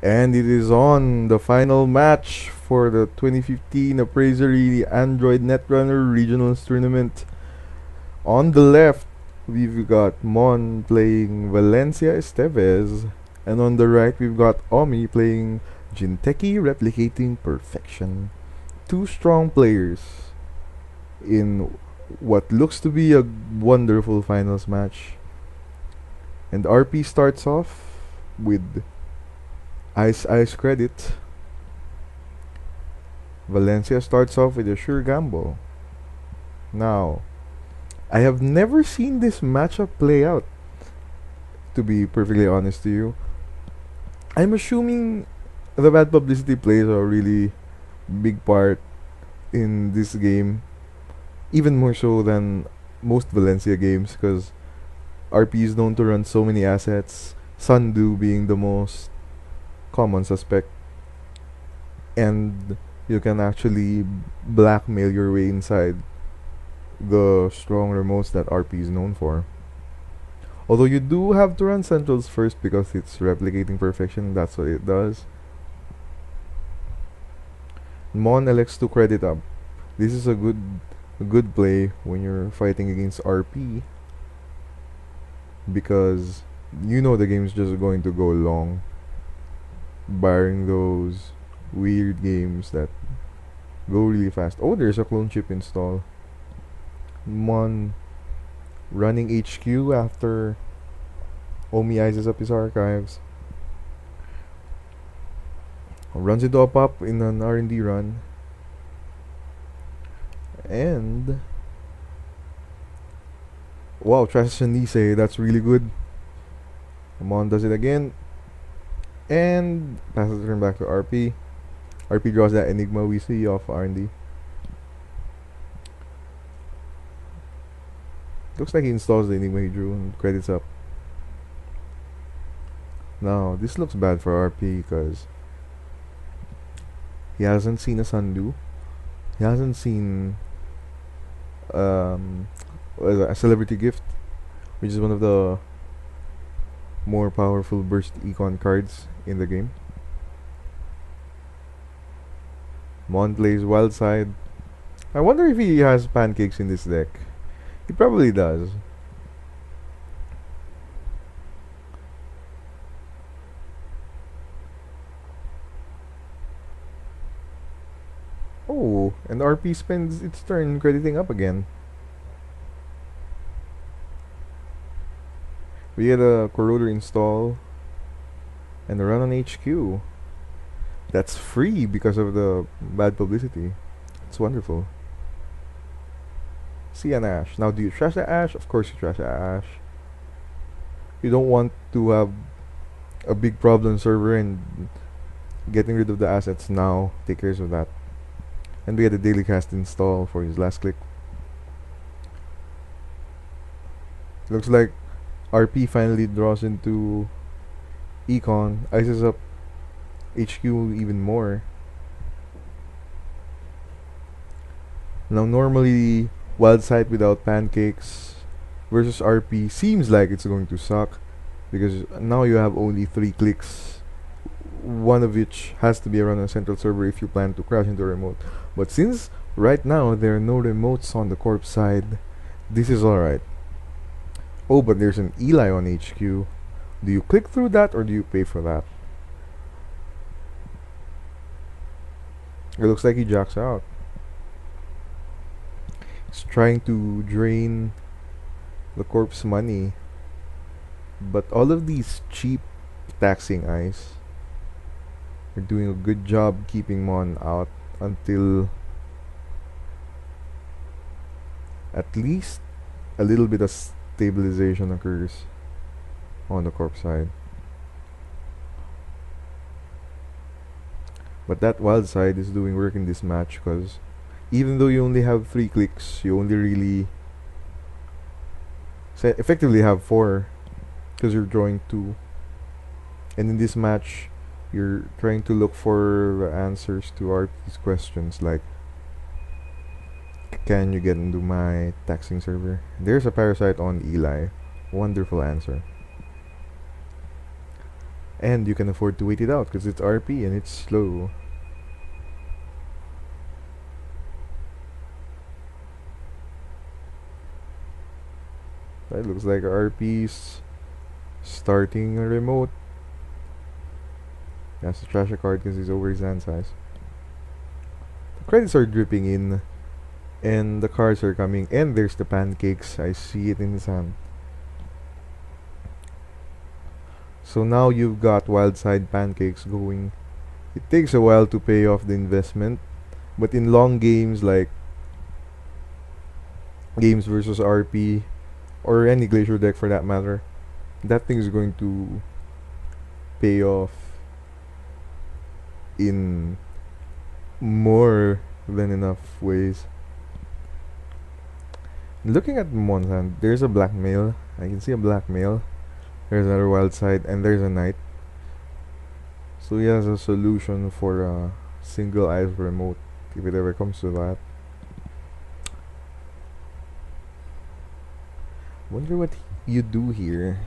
And it is on the final match for the 2015 Appraisery Android Netrunner Regionals Tournament. On the left, we've got Mon playing Valencia Estevez. And on the right, we've got Omi playing Jinteki replicating perfection. Two strong players in what looks to be a wonderful finals match. And RP starts off with Ice credit. Valencia starts off with a sure gamble. Now, I have never seen this matchup play out, to be perfectly honest to you. I'm assuming the bad publicity plays a really big part in this game, even more so than most Valencia games, because RP is known to run so many assets, Sundu being the most common suspect, and you can actually blackmail your way inside the strong remotes that RP is known for. Although you do have to run centrals first because it's replicating perfection, that's what it does. Mon elects to credit up. This is a good play when you're fighting against RP, because you know the game's just going to go long, barring those weird games that go really fast. Oh, there's a clone chip install. Mon running HQ after Omi ices up his archives. Runs into a pop in an R&D run. And wow, Trashanise, that's really good. Mon does it again. And passes the turn back to RP. RP draws that Enigma we see off R&D. Looks like he installs the Enigma he drew and credits up. Now, this looks bad for RP because he hasn't seen a Sundu. He hasn't seen a Celebrity Gift, which is one of the more powerful burst econ cards in the game. Mon plays Wild Side. I wonder if he has pancakes in this deck. He probably does. Oh, and RP spends its turn crediting up again. We get a Corroder install and a run on HQ. That's free because of the bad publicity. It's wonderful. See an Ash. Now, do you trash the Ash? Of course you trash the Ash. You don't want to have a big problem server, and getting rid of the assets now take care of that. And we get a daily cast install for his last click. Looks like RP finally draws into Econ, ices up HQ even more. Now normally Wild Side without pancakes versus RP seems like it's going to suck, because now you have only 3 clicks, one of which has to be around a central server if you plan to crash into a remote. But since right now there are no remotes on the corp side, this is alright. Oh, but there's an Eli on HQ. Do you click through that or do you pay for that? It looks like he jacks out. He's trying to drain the corp's money, but all of these cheap taxing eyes are doing a good job keeping Mon out until at least a little bit of stabilization occurs on the corp side. But that Wild Side is doing work in this match, because even though you only have 3 clicks, you only really effectively have 4, because you're drawing 2. And in this match, you're trying to look for the answers to RP's questions, like, can you get into my taxing server? There's a Parasite on Eli. Wonderful answer. And you can afford to wait it out because it's RP and it's slow. That looks like RP's starting a remote. He has to trash a card because he's over his hand size. The credits are dripping in, and the cards are coming, and there's the pancakes. I see it in his hand. So now you've got wild side pancakes going. It takes a while to pay off the investment, but in long games like games versus RP or any glacier deck for that matter, that thing is going to pay off in more than enough ways. Looking at Monsan, there's a blackmail. I can see a blackmail. There's another wild side, and there's a knight. So he has a solution for a single eyes remote if it ever comes to that. Wonder what you do here,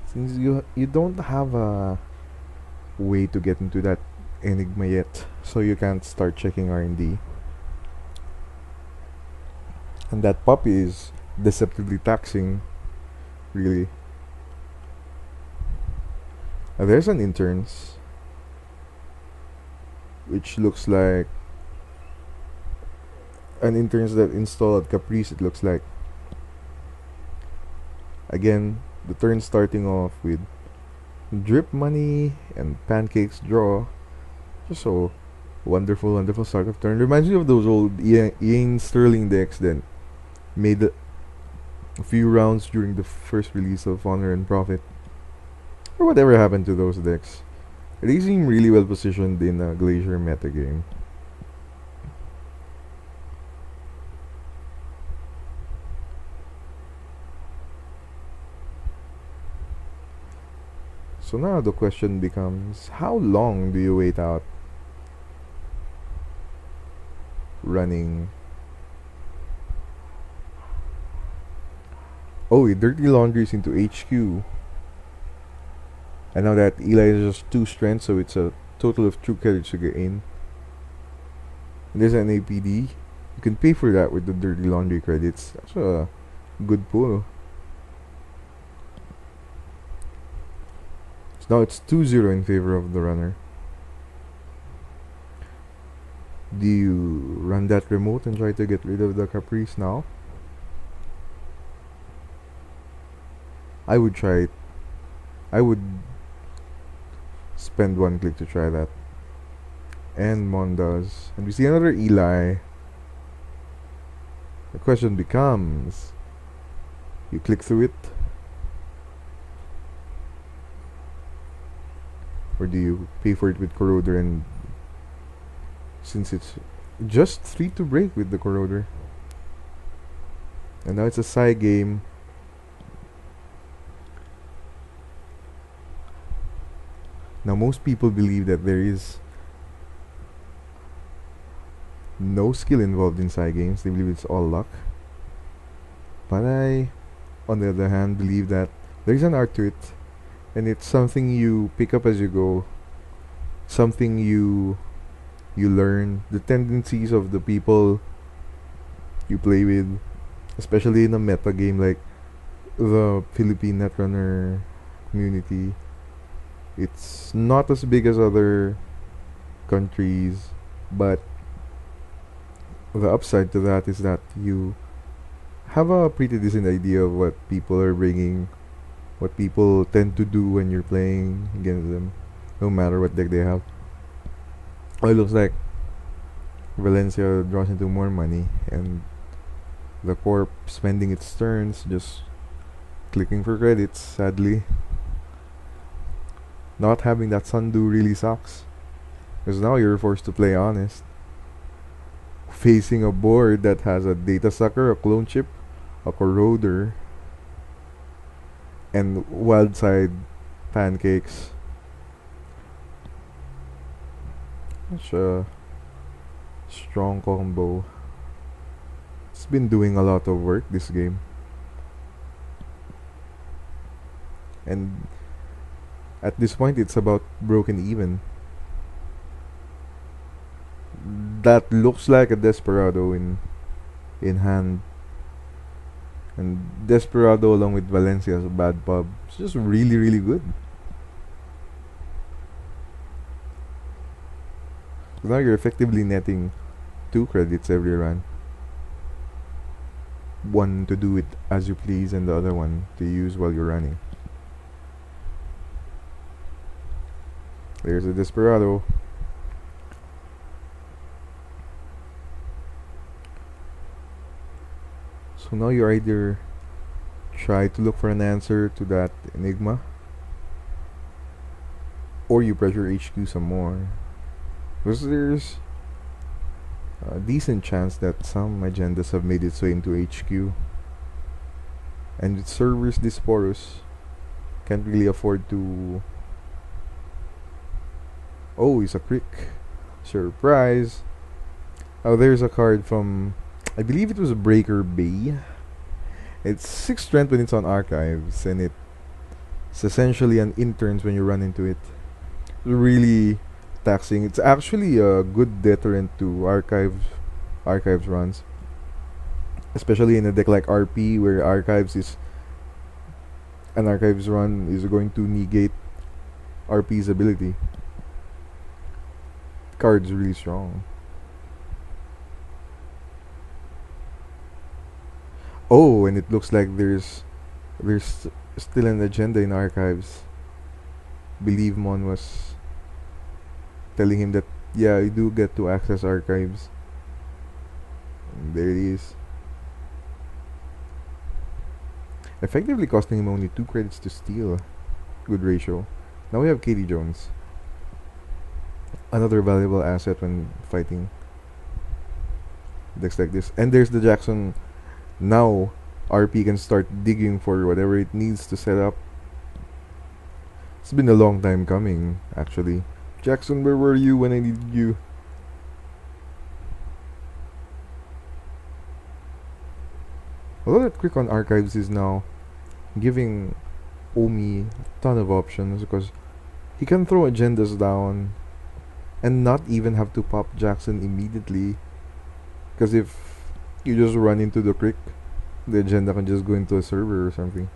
since you don't have a way to get into that enigma yet, so you can't start checking R&D. And that puppy is deceptively taxing, really. There's an interns, which looks like an interns that installed at Caprice. It looks like. Again, the turn starting off with drip money and pancakes draw. Just so wonderful, wonderful start of turn. Reminds me of those old Ian Sterling decks that made a few rounds during the first release of Honor and Profit. Or whatever happened to those decks. They seem really well positioned in a Glacier metagame. So now the question becomes, how long do you wait out running? Oh, he dirty laundries into HQ. And now that Eli is just 2 strength, so it's a total of 2 credits to get in. And there's an APD. You can pay for that with the dirty laundry credits. That's a good pull. So now it's 2-0 in favor of the runner. Do you run that remote and try to get rid of the Caprice now? I would try it. I would spend 1 click to try that. And Mon does. And we see another Eli. The question becomes, you click through it? Or do you pay for it with Corroder, and since it's just 3 to break with the Corroder. And now it's a side game. Now most people believe that there is no skill involved in side games. They believe it's all luck. But I, on the other hand, believe that there's an art to it, and it's something you pick up as you go, something you learn, the tendencies of the people you play with, especially in a meta game like the Philippine Netrunner community. It's not as big as other countries, but the upside to that is that you have a pretty decent idea of what people are bringing, what people tend to do when you're playing against them, no matter what deck they have. Oh, it looks like Valencia draws into more money, and the corp spending its turns just clicking for credits, sadly. Not having that Sundu really sucks, because now you're forced to play honest, facing a board that has a Data Sucker, a Clone Chip, a Corroder, and Wild Side Pancakes. Such a strong combo. It's been doing a lot of work this game. And At this point, it's about broken even. That looks like a Desperado in hand. And Desperado along with Valencia as a bad pub. It's just really, really good. So now you're effectively netting 2 credits every run. One to do it as you please, and the other one to use while you're running. There's a Desperado. So now you either try to look for an answer to that enigma, or you pressure HQ some more. Because there's a decent chance that some agendas have made its way into HQ. And with servers this porous, can't really afford to... Oh, it's a crick. Surprise! Oh, there's a card from... I believe it was Breaker Bay. It's 6 strength when it's on archives, and it's essentially an interns when you run into it. Really taxing. It's actually a good deterrent to archives runs, especially in a deck like RP where an archives run is going to negate RP's ability. Card's really strong. Oh, and it looks like there's still an agenda in archives. Believe Mon was telling him that, yeah, you do get to access archives. And there it is. Effectively costing him only 2 credits to steal. Good ratio. Now we have Katie Jones. Another valuable asset when fighting decks like this. And there's the Jackson. Now RP can start digging for whatever it needs to set up. It's been a long time coming, actually. Jackson, where were you when I needed you? Although that quick on archives is now giving Omi a ton of options, because he can throw agendas down and not even have to pop Jackson immediately. Because if you just run into the crick, the agenda can just go into a server or something.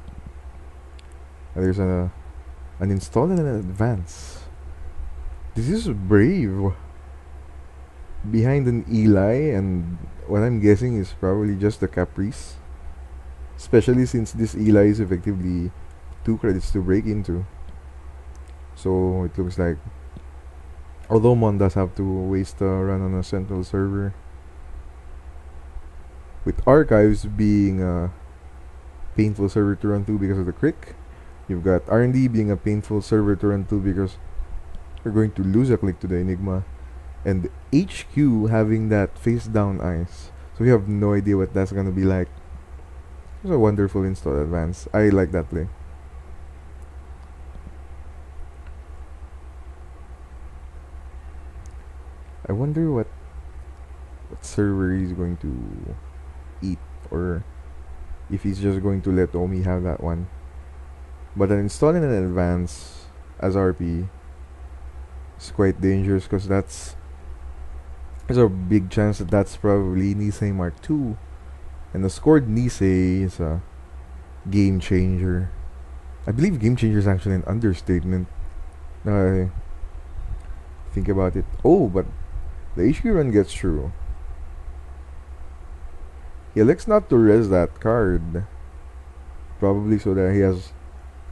And there's an install and an advance. This is brave. Behind an Eli, and what I'm guessing is probably just a Caprice. Especially since this Eli is effectively 2 credits to break into. So it looks like, although Mon does have to waste a run on a central server, with archives being a painful server to run to because of the crick, you've got R&D being a painful server to run to because you're going to lose a click to the Enigma, and HQ having that face down ice, so we have no idea what that's gonna be like. It's a wonderful install advance. I like that play. I wonder what server he's going to eat, or if he's just going to let Omi have that one. But an install in an advance as RP is quite dangerous, because there's a big chance that that's probably Nisei Mark II, and the scored Nisei is a game changer. I believe game changer is actually an understatement. I think about it. Oh, but the HQ run gets through. He elects not to res that card, probably so that he has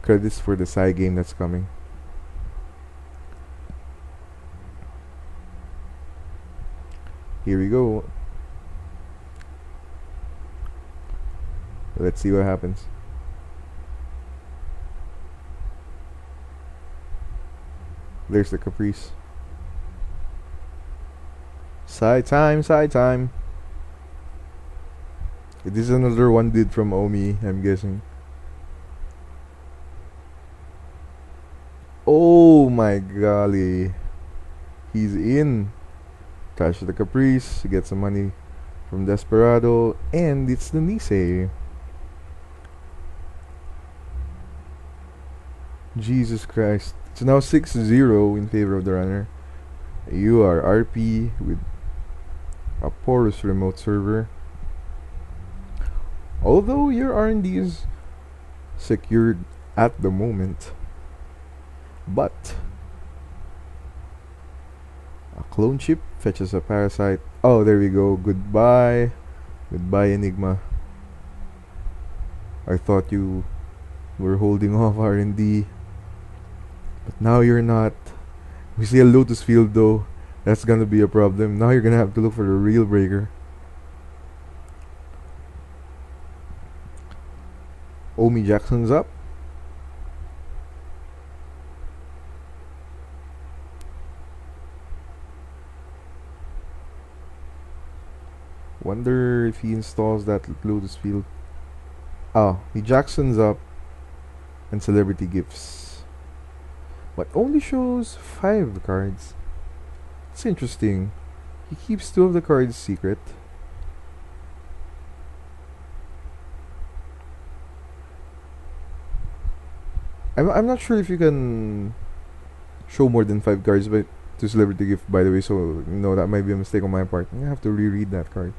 credits for the side game that's coming. Here we go. Let's see what happens. There's the Caprice. Side time, side time. It is another one did from Omi, I'm guessing. Oh my golly. He's in. Cash the Caprice, get some money from Desperado, and it's the Nisei. Jesus Christ. It's now 6-0 in favor of the runner. You are RP with a porous remote server. Although your R&D is secured at the moment, but a clone chip fetches a parasite. Oh, there we go. Goodbye. Goodbye, Enigma. I thought you were holding off R&D, but now you're not. We see a Lotus Field though. That's gonna be a problem. Now you're gonna have to look for the real breaker. Omi Jackson's up. Wonder if he installs that Lotus Field. Oh, he Jackson's up and Celebrity Gifts. But only shows 5 cards. It's interesting. He keeps 2 of the cards secret. I'm not sure if you can show more than 5 cards but to Celebrity Gift, by the way, so that might be a mistake on my part. I have to reread that card.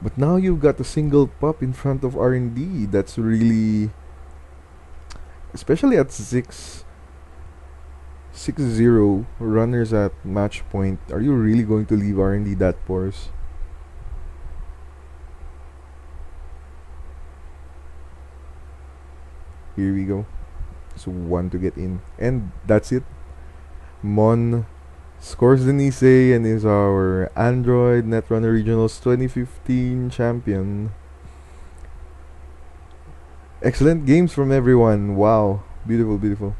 But now you've got a single pup in front of R&D. That's really, especially at 6-0 runners at match point. Are you really going to leave R&D that porous? Here we go. So 1 to get in. And that's it. Mon scores the Nisei and is our Android Netrunner Regionals 2015 champion. Excellent games from everyone. Wow. Beautiful, beautiful.